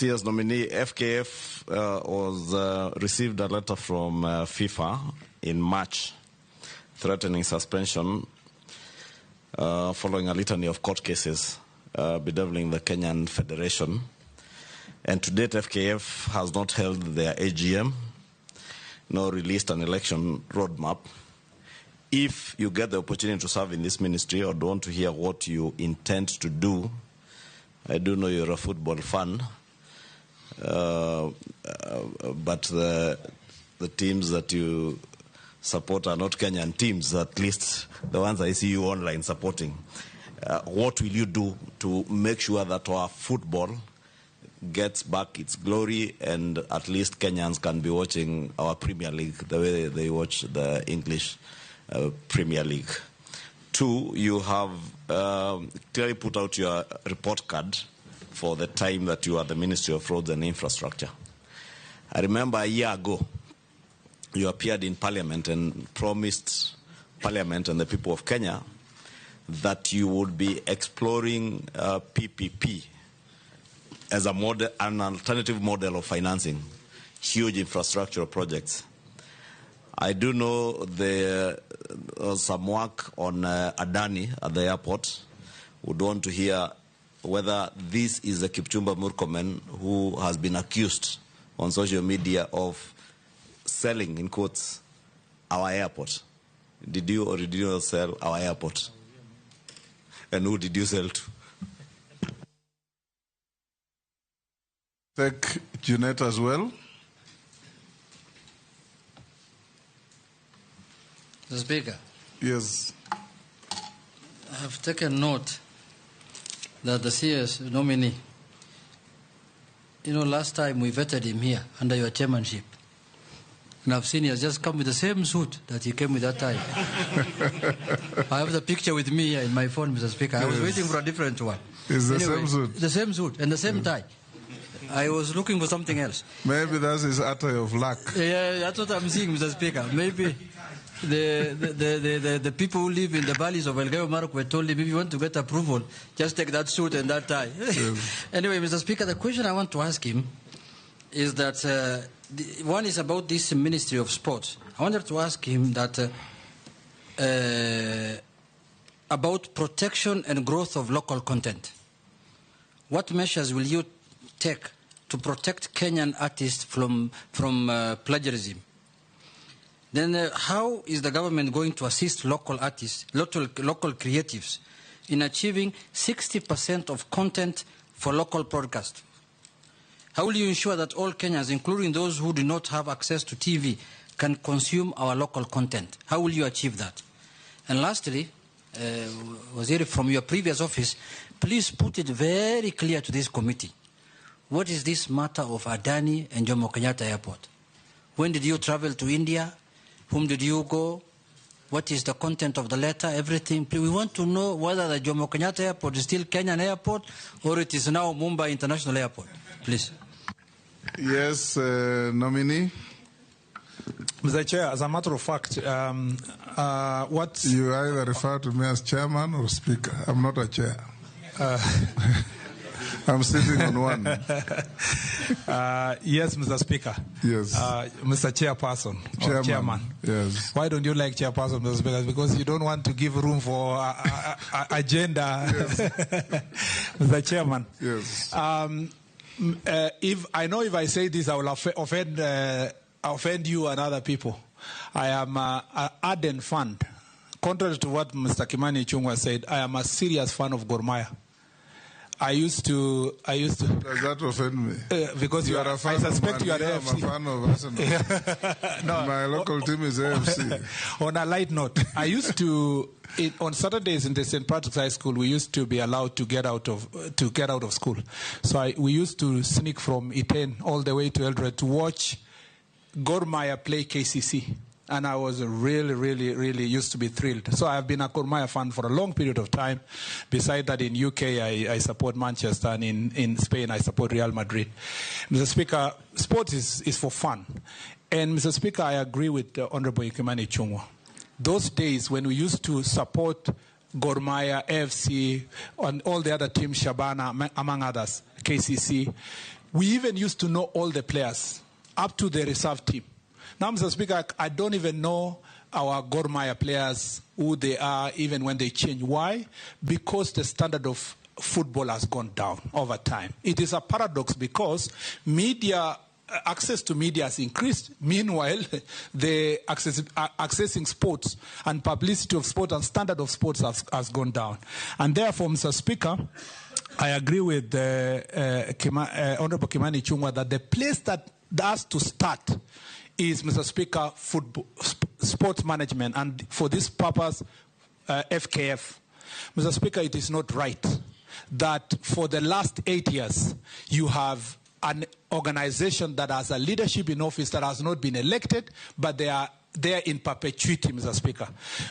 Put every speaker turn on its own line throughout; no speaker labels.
CS nominee, FKF received a letter from FIFA in March threatening suspension following a litany of court cases bedeviling the Kenyan Federation. And to date, FKF has not held their AGM, nor released an election roadmap. If you get the opportunity to serve in this ministry or don't want to hear what you intend to do, I do know you're a football fan, but the teams that you support are not Kenyan teams, at least the ones I see you online supporting. What will you do to make sure that our football gets back its glory and at least Kenyans can be watching our Premier League the way they watch the English Premier League? 2, you have clearly put out your report card for the time that you are the Ministry of Roads and Infrastructure. I remember a year ago, you appeared in Parliament and promised Parliament and the people of Kenya that you would be exploring PPP as a model, an alternative model of financing huge infrastructural projects. I do know there was some work on Adani at the airport. Would want to hear whether this is the Kipchumba Murkomen who has been accused on social media of selling, in quotes, our airport. Did you or did you not sell our airport? And who did you sell to?
Thank Jeanette as well.
Mr. Speaker.
Yes.
I have taken note that the CS nominee, last time we vetted him here under your chairmanship. And I've seen he has just come with the same suit that he came with that time. I have the picture with me here in my phone, Mr. Speaker. I was waiting for a different one.
It's the same suit?
The same suit and the same tie. I was looking for something else.
Maybe that's his attire of luck.
Yeah, that's what I'm seeing, Mr. Speaker. Maybe the people who live in the valleys of Elgeyo Marakwet told him, if you want to get approval, just take that suit and that tie. Yes. Anyway, Mr. Speaker, the question I want to ask him is that one is about this Ministry of Sports. I wanted to ask him that about protection and growth of local content. What measures will you take to protect Kenyan artists from plagiarism? Then how is the government going to assist local artists, local creatives, in achieving 60% of content for local broadcast? How will you ensure that all Kenyans, including those who do not have access to TV, can consume our local content? How will you achieve that? And lastly, Waziri, from your previous office, please put it very clear to this committee. What is this matter of Adani and Jomo Kenyatta Airport? When did you travel to India? Whom did you go? What is the content of the letter? Everything. We want to know whether the Jomo Kenyatta Airport is still Kenyan Airport or it is now Mumbai International Airport. Please.
Yes, nominee.
Mr. Chair, as a matter of fact, what...
You either refer to me as chairman or speaker. I'm not a chair. I'm sitting on one.
Yes, Mr. Speaker.
Yes.
Mr. Chairperson. Or Chairman.
Yes.
Why don't you like Chairperson, Mr. Speaker? Because you don't want to give room for agenda. Yes. Mr. Chairman.
Yes.
If I say this, I will offend you and other people. I am an ardent fan. Contrary to what Mr. Kimani Ichung'wah said, I am a serious fan of Gor Mahia. I used to. Does
that offend me?
Because you are a fan. I suspect you are AFC.
I'm a fan of Arsenal. No. My local team is AFC.
On a light note, I used to. On Saturdays in the St. Patrick's High School, we used to be allowed to get out of school. So we used to sneak from Iten all the way to Eldoret to watch Gor Mahia play KCC. And I was really, really, really used to be thrilled. So I've been a Gor Mahia fan for a long period of time. Besides that, in UK, I support Manchester, and in Spain, I support Real Madrid. Mr. Speaker, sport is for fun. And Mr. Speaker, I agree with Honorable Kimani Ichung'wah. Those days when we used to support Gor Mahia, AFC, and all the other teams, Shabana, among others, KCC, we even used to know all the players, up to the reserve team. Now, Mr. Speaker, I don't even know our Gor Mahia players, who they are, even when they change. Why? Because the standard of football has gone down over time. It is a paradox because access to media has increased. Meanwhile, the accessing sports and publicity of sport and standard of sports has gone down. And therefore, Mr. Speaker, I agree with Honorable Kimani Ichung'wah that the place that has to start is, Mr. Speaker, football, sports management, and for this purpose, FKF. Mr. Speaker, it is not right that for the last 8 years, you have an organization that has a leadership in office that has not been elected, but they are there in perpetuity, Mr. Speaker.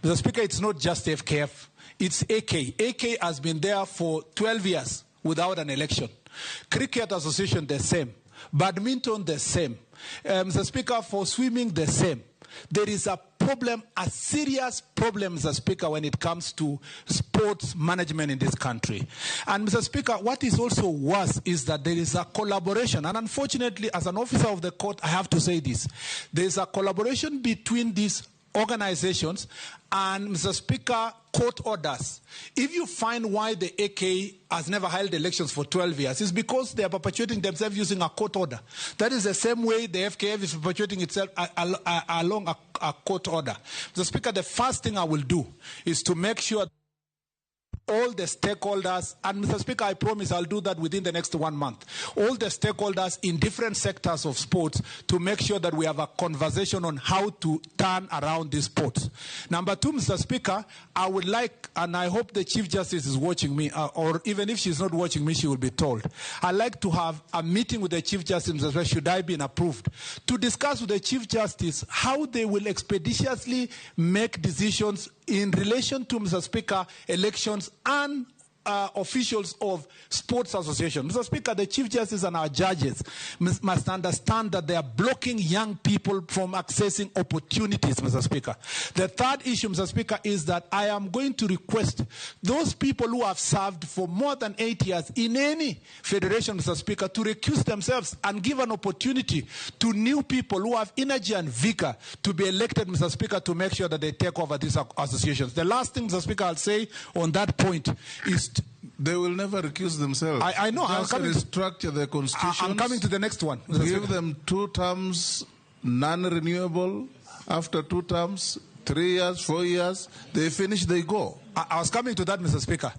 Mr. Speaker, it's not just FKF, it's AK. AK has been there for 12 years without an election. Cricket Association, the same. Badminton, the same. Mr. Speaker, for swimming, the same. There is a problem, a serious problem, Mr. Speaker, when it comes to sports management in this country. And Mr. Speaker, what is also worse is that there is a collaboration. And unfortunately, as an officer of the court, I have to say this. There is a collaboration between these organizations and, Mr. Speaker, court orders. If you find why the AK has never held elections for 12 years, it's because they are perpetuating themselves using a court order. That is the same way the FKF is perpetuating itself along a court order. Mr. Speaker, the first thing I will do is to make sure all the stakeholders, and Mr. Speaker, I promise I'll do that within the next 1 month, all the stakeholders in different sectors of sports to make sure that we have a conversation on how to turn around these sports. Number two, Mr. Speaker, I would like, and I hope the Chief Justice is watching me, or even if she's not watching me, she will be told. I'd like to have a meeting with the Chief Justice, Mr. Speaker, should I be approved, to discuss with the Chief Justice how they will expeditiously make decisions in relation to, Mr. Speaker, elections and officials of sports associations. Mr. Speaker, the Chief Justice and our judges must understand that they are blocking young people from accessing opportunities, Mr. Speaker. The third issue, Mr. Speaker, is that I am going to request those people who have served for more than 8 years in any federation, Mr. Speaker, to recuse themselves and give an opportunity to new people who have energy and vigor to be elected, Mr. Speaker, to make sure that they take over these associations. The last thing, Mr. Speaker, I'll say on that point is
they will never recuse themselves.
I know.
Just restructure the constitution.
I'm coming to the next one.
Give them 2 terms, non-renewable. After 2 terms, 3 years, 4 years, they finish, they go.
I was coming to that, Mr. Speaker.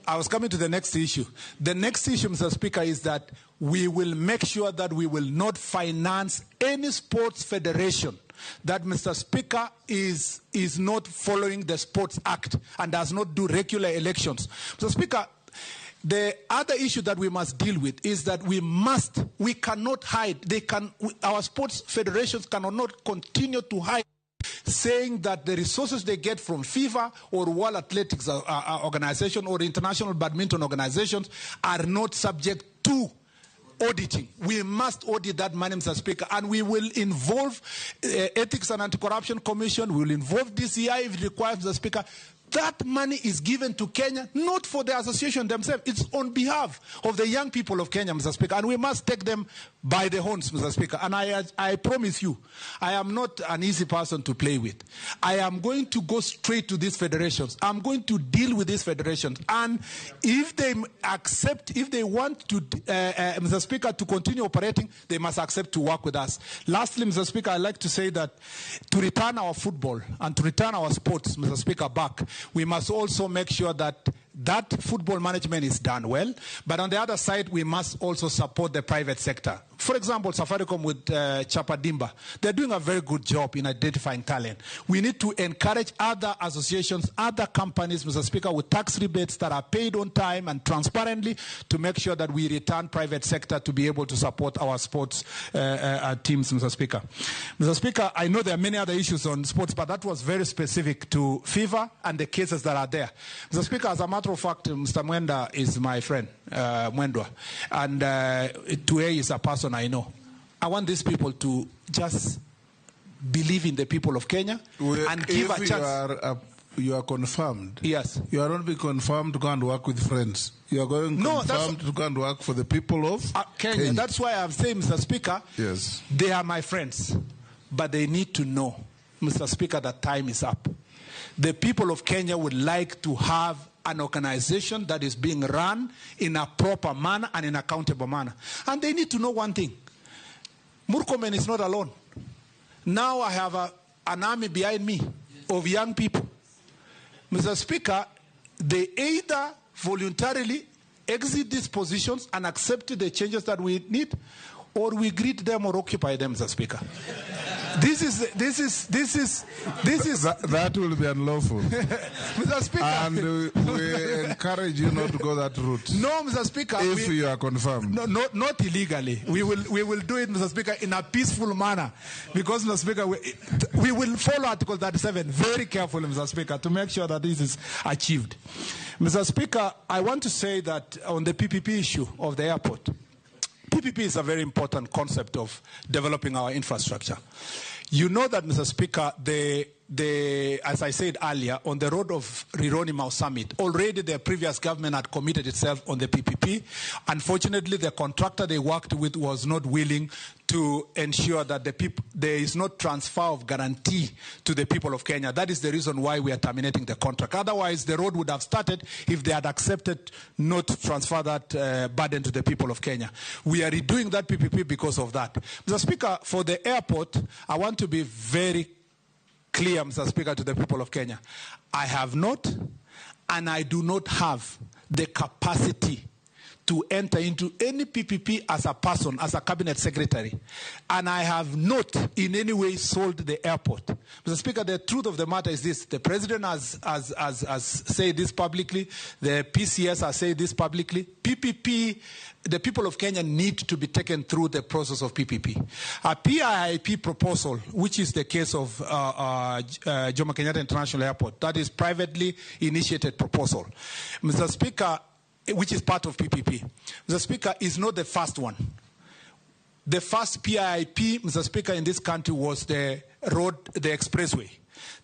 I was coming to the next issue. The next issue, Mr. Speaker, is that we will make sure that we will not finance any sports federation that, Mr. Speaker, is not following the Sports Act and does not do regular elections. Mr. Speaker, the other issue that we must deal with is that we cannot hide. Our sports federations cannot continue to hide, saying that the resources they get from FIFA or World Athletics Organization or International Badminton Organizations are not subject to auditing. We must audit that money, Mr. Speaker, and we will involve Ethics and Anti-Corruption Commission, we will involve DCI if it requires, Mr. Speaker. That money is given to Kenya, not for the association themselves. It's on behalf of the young people of Kenya, Mr. Speaker, and we must take them by the horns, Mr. Speaker. And I promise you, I am not an easy person to play with. I am going to go straight to these federations. I'm going to deal with these federations. And if they accept, if they want to, Mr. Speaker, to continue operating, they must accept to work with us. Lastly, Mr. Speaker, I'd like to say that to return our football and to return our sports, Mr. Speaker, back, we must also make sure that football management is done well. But on the other side, we must also support the private sector. For example, Safaricom with Chapadimba, they're doing a very good job in identifying talent. We need to encourage other associations, other companies, Mr. Speaker, with tax rebates that are paid on time and transparently to make sure that we return private sector to be able to support our sports teams, Mr. Speaker. Mr. Speaker, I know there are many other issues on sports, but that was very specific to FIFA and the cases that are there. Mr. Speaker, as a matter of fact, Mr. Mwenda is my friend, Mwendwa, and Tue is a person I know. I want these people to just believe in the people of Kenya and give a chance.
you are confirmed.
Yes.
You are not being confirmed to go and work with friends. You are going confirmed to go and work for the people of
Kenya. That's why I'm saying, Mr. Speaker,
yes,
they are my friends. But they need to know, Mr. Speaker, that time is up. The people of Kenya would like to have an organization that is being run in a proper manner and in an accountable manner. And they need to know one thing. Murkomen is not alone. Now I have an army behind me of young people. Mr. Speaker, they either voluntarily exit these positions and accept the changes that we need, or we greet them or occupy them, Mr. Speaker.
That will be unlawful.
Mr. Speaker.
And we encourage you not to go that route.
No, Mr. Speaker.
If you are confirmed.
No, not illegally. We will do it, Mr. Speaker, in a peaceful manner. Because, Mr. Speaker, we will follow Article 37 very carefully, Mr. Speaker, to make sure that this is achieved. Mr. Speaker, I want to say that on the PPP issue of the airport, PPP is a very important concept of developing our infrastructure. You know that, Mr. Speaker, as I said earlier, on the road of Rironi-Mau Summit, already the previous government had committed itself on the PPP. Unfortunately, the contractor they worked with was not willing to ensure that there is no transfer of guarantee to the people of Kenya. That is the reason why we are terminating the contract. Otherwise, the road would have started if they had accepted not to transfer that burden to the people of Kenya. We are redoing that PPP because of that. Mr. Speaker, for the airport, I want to be very clear, Mr. Speaker, to the people of Kenya. I have not, and I do not have the capacity to enter into any PPP as a person, as a cabinet secretary. And I have not in any way sold the airport. Mr. Speaker, the truth of the matter is this. The president has said this publicly. The PCS has said this publicly. PPP, the people of Kenya need to be taken through the process of PPP. A PIIP proposal, which is the case of Jomo Kenyatta International Airport, that is privately initiated proposal. Mr. Speaker, which is part of PPP. Mr. Speaker, is not the first one. The first PIIP, Mr. Speaker, in this country was the expressway.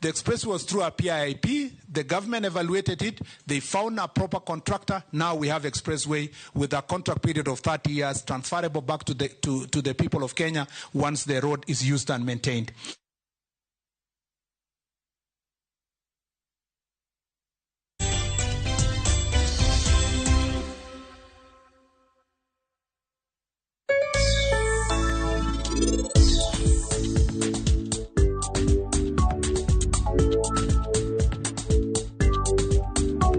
The expressway was through a PIIP. The government evaluated it. They found a proper contractor. Now we have expressway with a contract period of 30 years, transferable back to the people of Kenya once the road is used and maintained.